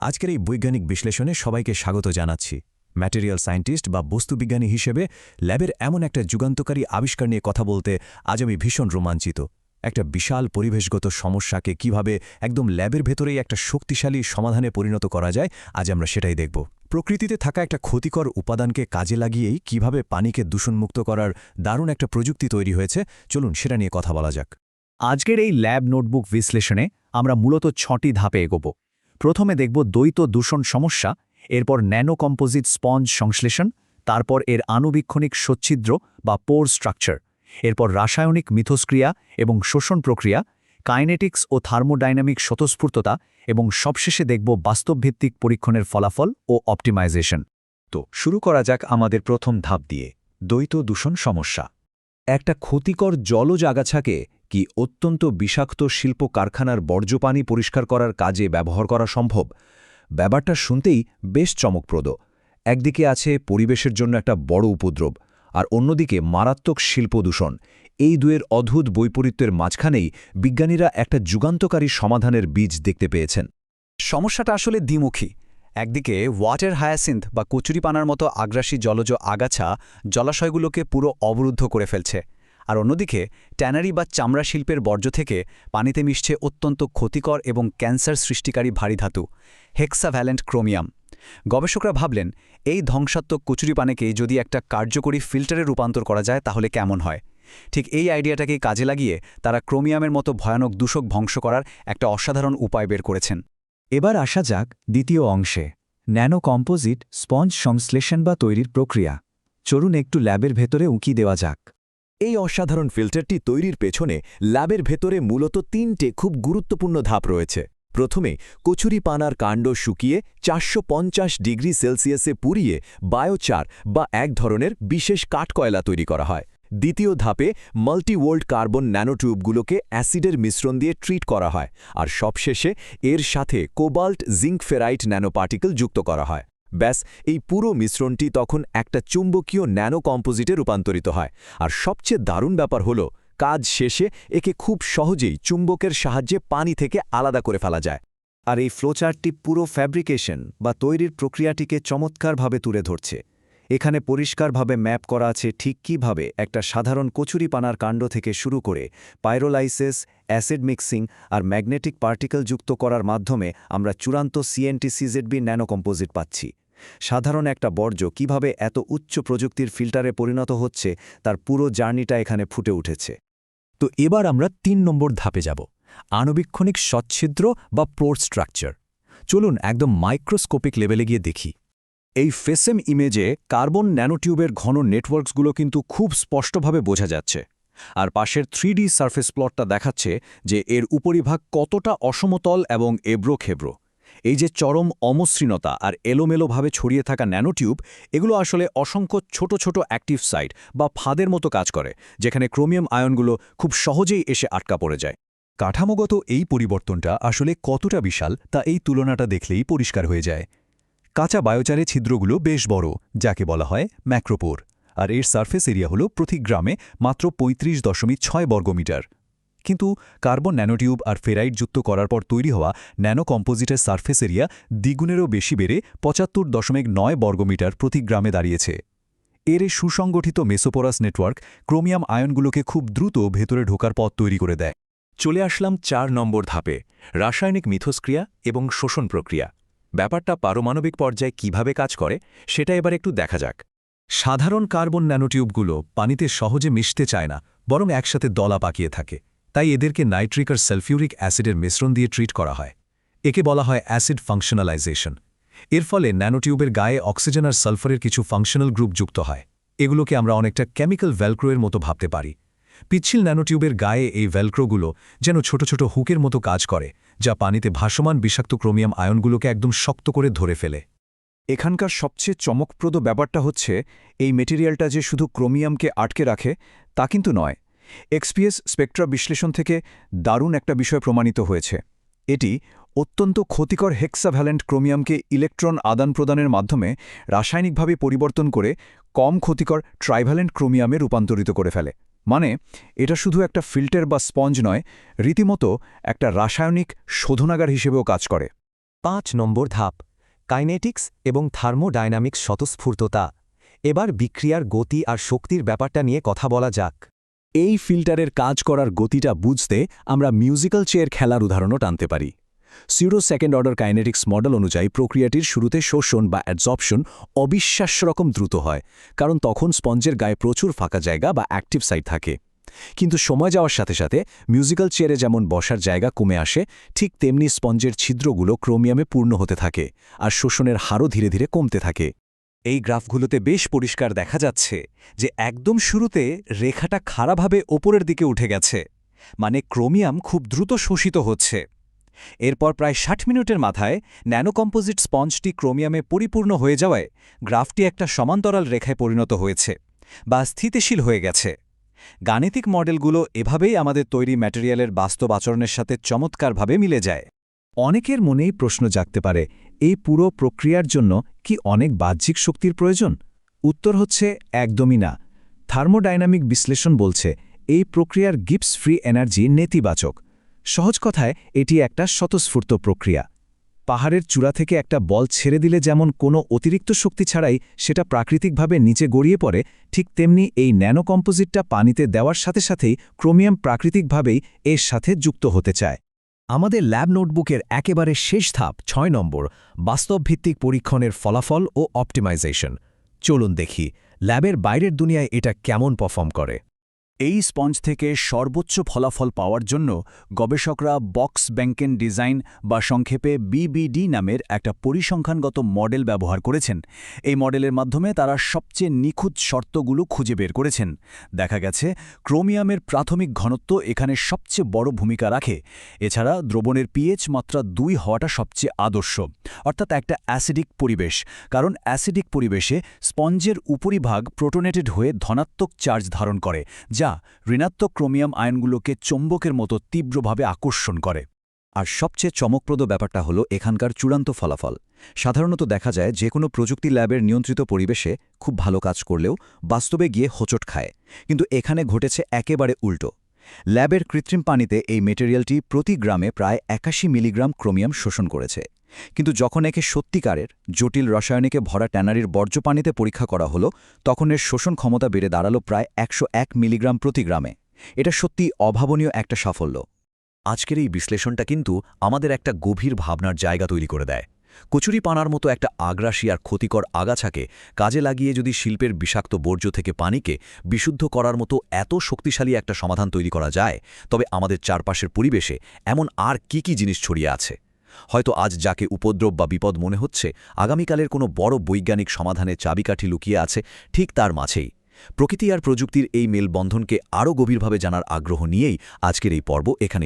আজকের এই বৈজ্ঞানিক বিশ্লেষণে সবাইকে স্বাগত জানাচ্ছি। ম্যাটেরিয়াল সায়েন্টিস্ট বা বস্তুবিজ্ঞানী হিসেবে ল্যাবের এমন একটা যুগান্তকারী আবিষ্কার নিয়ে কথা বলতে আজ আমি ভীষণ রোমাঞ্চিত। একটা বিশাল পরিবেশগত সমস্যাকে কিভাবে একদম ল্যাবের ভেতরেই একটা শক্তিশালী সমাধানে পরিণত করা যায়, আজ আমরা সেটাই দেখব। প্রকৃতিতে থাকা একটা ক্ষতিকর উপাদানকে কাজে লাগিয়েই কিভাবে পানিকে দূষণমুক্ত করার দারুণ একটা প্রযুক্তি তৈরি হয়েছে, চলুন সেটা নিয়ে কথা বলা যাক। আজকের এই ল্যাব নোটবুক বিশ্লেষণে আমরা মূলত 6টি ধাপে এগোব। প্রথমে দেখব দ্বৈত দূষণ সমস্যা, এরপর ন্যানো কম্পোজিট স্পঞ্জ সংশ্লেষণ, তারপর এর আণুবীক্ষণিক সচ্ছিদ্র বা পোর স্ট্রাকচার, এরপর রাসায়নিক মিথস্ক্রিয়া এবং শোষণ প্রক্রিয়া, কাইনেটিক্স ও থার্মোডাইনামিক স্বতঃস্ফূর্ততা এবং সবশেষে দেখব বাস্তবভিত্তিক পরীক্ষণের ফলাফল ও অপটিমাইজেশন। তো শুরু করা যাক আমাদের প্রথম ধাপ দিয়ে, দ্বৈত দূষণ সমস্যা। একটা ক্ষতিকর জলজ আগাছাকে কি অত্যন্ত বিষাক্ত শিল্প কারখানার বর্জ্য পানি পরিষ্কার করার কাজে ব্যবহার করা সম্ভব? ব্যাপারটা শুনতেই বেশ চমকপ্রদ। একদিকে আছে পরিবেশের জন্য একটা বড় উপদ্রব, আর অন্যদিকে মারাত্মক শিল্প দূষণ। এই দুয়ের অদ্ভুত বৈপরীত্যের মাঝখানেই বিজ্ঞানীরা একটা যুগান্তকারী সমাধানের বীজ দেখতে পেয়েছেন। সমস্যাটা আসলে দ্বিমুখী। একদিকে ওয়াটার হায়াসিন্থ বা কচুরিপানার মতো আগ্রাসী জলজ আগাছা জলাশয়গুলোকে পুরো অবরুদ্ধ করে ফেলছে, আর অন্যদিকে ট্যানারি বা চামড়া শিল্পের বর্জ্য থেকে পানিতে মিশছে অত্যন্ত ক্ষতিকর এবং ক্যান্সার সৃষ্টিকারী ভারী ধাতু হেক্সাভ্যালেন্ট ক্রোমিয়াম। গবেষকরা ভাবলেন, এই ধ্বংসাত্মক কচুরিপানাকে যদি একটা কার্যকরী ফিল্টারে রূপান্তর করা যায় তাহলে কেমন হয়। ঠিক এই আইডিয়াটাকেই কাজে লাগিয়ে তারা ক্রোমিয়ামের মতো ভয়ানক দূষক ধ্বংস করার একটা অসাধারণ উপায় বের করেছেন। এবার আসা যাক দ্বিতীয় অংশে, ন্যানো কম্পোজিট স্পঞ্জ সংশ্লেষণ বা তৈরির প্রক্রিয়া। চলুন একটু ল্যাবের ভেতরে উঁকি দেওয়া যাক। এই অসাধারণ ফিল্টারটি তৈরির পেছনে ল্যাবের ভেতরে মূলত 3টে খুব গুরুত্বপূর্ণ ধাপ রয়েছে। প্রথমে কচুরিপানার কাণ্ড শুকিয়ে 450 ডিগ্রি সেলসিয়াসে পুড়িয়ে বায়োচার বা এক ধরনের বিশেষ কাঠকয়লা তৈরি করা হয়। দ্বিতীয় ধাপে মাল্টিভোল্ট কার্বন ন্যানোটিউবগুলোকে অ্যাসিডের মিশ্রণ দিয়ে ট্রিট করা হয়, আর সবশেষে এর সাথে কোবাল্ট জিঙ্ক ফেরাইট ন্যানোপার্টিকেল যুক্ত করা হয়। ব্যাস, এই পুরো মিশ্রণটি তখন একটা চুম্বকীয় ন্যানো কম্পোজিটে রূপান্তরিত হয়। আর সবচেয়ে দারুণ ব্যাপার হলো, কাজ শেষে একে খুব সহজেই চুম্বকের সাহায্যে পানি থেকে আলাদা করে ফেলা যায়। আর এই ফ্লোচার্টটি পুরো ফ্যাব্রিকেশন বা তৈরির প্রক্রিয়াটিকে চমৎকারভাবে তুলে ধরছে। এখানে পরিষ্কারভাবে ম্যাপ করা আছে ঠিক কীভাবে একটা সাধারণ কচুরিপানার কাণ্ড থেকে শুরু করে পাইরোলাইসিস, অ্যাসিড মিক্সিং আর ম্যাগনেটিক পার্টিকেল যুক্ত করার মাধ্যমে আমরা চূড়ান্ত CNT-CZB ন্যানোকম্পোজিট পাচ্ছি। সাধারণ একটা বর্জ্য কিভাবে এত উচ্চ প্রযুক্তির ফিল্টারে পরিণত হচ্ছে তার পুরো জার্নিটা এখানে ফুটে উঠেছে। তো এবার আমরা 3 নম্বর ধাপে যাব, আণুবীক্ষণিক সচ্ছিদ্র বা পোর স্ট্রাকচার। চলুন একদম মাইক্রোস্কোপিক লেভেলে গিয়ে দেখি। এই ফেসেম ইমেজে কার্বন ন্যানোটিউবের ঘন নেটওয়ার্কসগুলো কিন্তু খুব স্পষ্টভাবে বোঝা যাচ্ছে, আর পাশের 3D সারফেস প্লটটা দেখাচ্ছে যে এর উপরিভাগ কতটা অসমতল এবং এবড়োখেবড়ো। এই যে চরম অমসৃণতা আর এলোমেলোভাবে ছড়িয়ে থাকা ন্যানোটিউব, এগুলো আসলে অসংখ্য ছোট ছোট অ্যাক্টিভ সাইট বা ফাঁদের মতো কাজ করে, যেখানে ক্রোমিয়াম আয়নগুলো খুব সহজেই এসে আটকা পড়ে যায়। কাঠামোগত এই পরিবর্তনটা আসলে কতটা বিশাল তা এই তুলনাটা দেখলেই পরিষ্কার হয়ে যায়। কাঁচা বায়োচারে ছিদ্রগুলো বেশ বড়, যাকে বলা হয় ম্যাক্রোপোর, আর এর সারফেস এরিয়া হল প্রতি গ্রামে মাত্র 35.6 বর্গমিটার। কিন্তু কার্বন ন্যানোটিউব আর ফেরাইট যুক্ত করার পর তৈরি হওয়া ন্যানো কম্পোজিটের সারফেস এরিয়া দ্বিগুণেরও বেশি বেড়ে 75.9 বর্গমিটার প্রতি গ্রামে দাঁড়িয়েছে। এর এই সুসংগঠিত মেসোপোরাস নেটওয়ার্ক ক্রোমিয়াম আয়নগুলোকে খুব দ্রুত ভেতরে ঢোকার পথ তৈরি করে দেয়। চলে আসলাম 4 নম্বর ধাপে, রাসায়নিক মিথস্ক্রিয়া এবং শোষণ প্রক্রিয়া। ব্যাপারটা পারমাণবিক পর্যায়ে কিভাবে কাজ করে সেটা এবার একটু দেখা যাক। সাধারণ কার্বন ন্যানোটিউবগুলো পানিতে সহজে মিশতে চায় না, বরং একসাথে দলা পাকিয়ে থাকে। তাই এদেরকে নাইট্রিক আর সালফিউরিক অ্যাসিডের মিশ্রণ দিয়ে ট্রিট করা হয়। একে বলা হয় অ্যাসিড ফাংশনালাইজেশন। এর ফলে ন্যানোটিউবের গায়ে অক্সিজেন আর সালফারের কিছু ফাংশনাল গ্রুপ যুক্ত হয়। এগুলোকে আমরা অনেকটা কেমিক্যাল ভেলক্রোয়ের মতো ভাবতে পারি। পিচ্ছিল ন্যানোটিউবের গায়ে এই ভেলক্রোগুলো যেন ছোট ছোট হুকের মতো কাজ করে, যা পানিতে ভাসমান বিষাক্ত ক্রোমিয়াম আয়নগুলোকে একদম শক্ত করে ধরে ফেলে। এখানকার সবচেয়ে চমকপ্রদ ব্যাপারটা হচ্ছে, এই মেটেরিয়ালটা যে শুধু ক্রোমিয়ামকে আটকে রাখে তা কিন্তু নয়। XPS স্পেকট্রা বিশ্লেষণ থেকে দারুণ একটা বিষয় প্রমাণিত হয়েছে। এটি অত্যন্ত ক্ষতিকর হেক্সাভ্যালেন্ট ক্রোমিয়ামকে ইলেকট্রন আদান প্রদানের মাধ্যমে রাসায়নিকভাবে পরিবর্তন করে কম ক্ষতিকর ট্রাইভ্যালেন্ট ক্রোমিয়ামে রূপান্তরিত করে ফেলে। মানে এটা শুধু একটা ফিল্টার বা স্পঞ্জ নয়, রীতিমতো একটা রাসায়নিক শোধনাগার হিসেবেও কাজ করে। 5 নম্বর ধাপ কাইনেটিক্স এবং থার্মোডাইনামিক্স স্বতঃস্ফূর্ততা এবার বিক্রিয়ার গতি আর শক্তির ব্যাপারটা নিয়ে কথা বলা যাক। এই ফিল্টারের কাজ করার গতিটা বুঝতে আমরা মিউজিক্যাল চেয়ার খেলার উদাহরণও টানতে পারি। Pseudo second order kinetics model অনুযায়ী প্রক্রিয়াটির শুরুতে শোষণ বা অ্যাডজর্পশন অবিশ্বাস্য রকম দ্রুত হয়, কারণ তখন স্পঞ্জের গায়ে প্রচুর ফাঁকা জায়গা বা অ্যাক্টিভ সাইট থাকে। কিন্তু সময় যাওয়ার সাথে সাথে মিউজিক্যাল চেয়ারে যেমন বসার জায়গা কমে আসে, ঠিক তেমনি স্পঞ্জের ছিদ্রগুলো ক্রোমিয়ামে পূর্ণ হতে থাকে আর শোষণের হারও ধীরে ধীরে কমতে থাকে। এই গ্রাফগুলোতে বেশ পরিষ্কার দেখা যাচ্ছে যে একদম শুরুতে রেখাটা খাড়াভাবে ওপরের দিকে উঠে গেছে, মানে ক্রোমিয়াম খুব দ্রুত শোষিত হচ্ছে। এরপর প্রায় 60 মিনিটের মাথায় ন্যানোকম্পোজিট স্পঞ্জটি ক্রোমিয়ামে পরিপূর্ণ হয়ে যাওয়ায় গ্রাফটি একটা সমান্তরাল রেখায় পরিণত হয়েছে বা স্থিতিশীল হয়ে গেছে। গাণিতিক মডেলগুলো এভাবেই আমাদের তৈরি ম্যাটেরিয়ালের বাস্তব আচরণের সাথে চমৎকারভাবে মিলে যায়। অনেকের মনেই প্রশ্ন জাগতে পারে, এই পুরো প্রক্রিয়ার জন্য কি অনেক বাহ্যিক শক্তির প্রয়োজন? উত্তর হচ্ছে একদমই না। থার্মোডাইনামিক বিশ্লেষণ বলছে এই প্রক্রিয়ার গিবস ফ্রি এনার্জি নেতিবাচক। সহজ কথায় এটি একটা স্বতঃস্ফূর্ত প্রক্রিয়া। পাহাড়ের চূড়া থেকে একটা বল ছেড়ে দিলে যেমন কোনো অতিরিক্ত শক্তি ছাড়াই সেটা প্রাকৃতিকভাবে নিচে গড়িয়ে পড়ে, ঠিক তেমনি এই ন্যানোকম্পোজিটটা পানিতে দেওয়ার সাথে সাথেই ক্রোমিয়াম প্রাকৃতিকভাবেই এর সাথে যুক্ত হতে চায়। আমাদের ল্যাব নোটবুকের একেবারে শেষ ধাপ 6 নম্বর বাস্তবভিত্তিক পরীক্ষণের ফলাফল ও অপটিমাইজেশন। চলুন দেখি ল্যাবের বাইরের দুনিয়ায় এটা কেমন পারফর্ম করে। এই স্পঞ্জ থেকে সর্বোচ্চ ফলাফল পাওয়ার জন্য গবেষকরা বক্স ব্যাংকেন ডিজাইন বা সংক্ষেপে BBD নামের একটা পরিসংখ্যানগত মডেল ব্যবহার করেছেন। এই মডেলের মাধ্যমে তারা সবচেয়ে নিখুঁত শর্তগুলো খুঁজে বের করেছেন। দেখা গেছে ক্রোমিয়ামের প্রাথমিক ঘনত্ব এখানে সবচেয়ে বড় ভূমিকা রাখে। এছাড়া দ্রবণের pH মাত্রা 2 হওয়াটা সবচেয়ে আদর্শ, অর্থাৎ একটা অ্যাসিডিক পরিবেশ, কারণ অ্যাসিডিক পরিবেশে স্পঞ্জের উপরিভাগ প্রোটোনেটেড হয়ে ধনাত্মক চার্জ ধারণ করে, যা ঋণাত্মক ক্রোমিয়াম আয়নগুলোকে চৌম্বকের মতো তীব্রভাবে আকর্ষণ করে। আর সবচেয়ে চমকপ্রদ ব্যাপারটা হলো এখানকার চূড়ান্ত ফলাফল। সাধারণত দেখা যায় যে কোনো প্রযুক্তি ল্যাবের নিয়ন্ত্রিত পরিবেশে খুব ভালো কাজ করলেও বাস্তবে গিয়ে হোঁচট খায়, কিন্তু এখানে ঘটেছে একেবারে উল্টো। ল্যাবের কৃত্রিম পানিতে এই মেটেরিয়ালটি প্রতি গ্রামে প্রায় 81 মিলিগ্রাম ক্রোমিয়াম শোষণ করেছে, কিন্তু যখন একে সত্যিকারের জটিল রসায়নিকে ভরা ট্যানারির বর্জ্য পানিতে পরীক্ষা করা হলো, তখন এর শোষণ ক্ষমতা বেড়ে দাঁড়ালো প্রায় 101 মিলিগ্রাম প্রতি গ্রামে। এটা সত্যি অভাবনীয় একটা সাফল্য। আজকের এই বিশ্লেষণটা কিন্তু আমাদের একটা গভীর ভাবনার জায়গা তৈরি করে দেয়। কচুরিপানার মতো একটা আগ্রাসী আর ক্ষতিকর আগাছাকে কাজে লাগিয়ে যদি শিল্পের বিষাক্ত বর্জ্য থেকে পানিকে বিশুদ্ধ করার মতো এত শক্তিশালী একটা সমাধান তৈরি করা যায়, তবে আমাদের চারপাশের পরিবেশে এমন আর কি কি জিনিস ছড়িয়ে আছে? হয়তো আজ যাকে উপদ্রব বা বিপদ মনে হচ্ছে, আগামীকালের কোনো বড় বৈজ্ঞানিক সমাধানের চাবিকাঠি লুকিয়ে আছে ঠিক তার মাঝেই। প্রকৃতি আর প্রযুক্তির এই মেলবন্ধনকে আরও গভীরভাবে জানার আগ্রহ নিয়েই আজকের এই পর্ব এখানে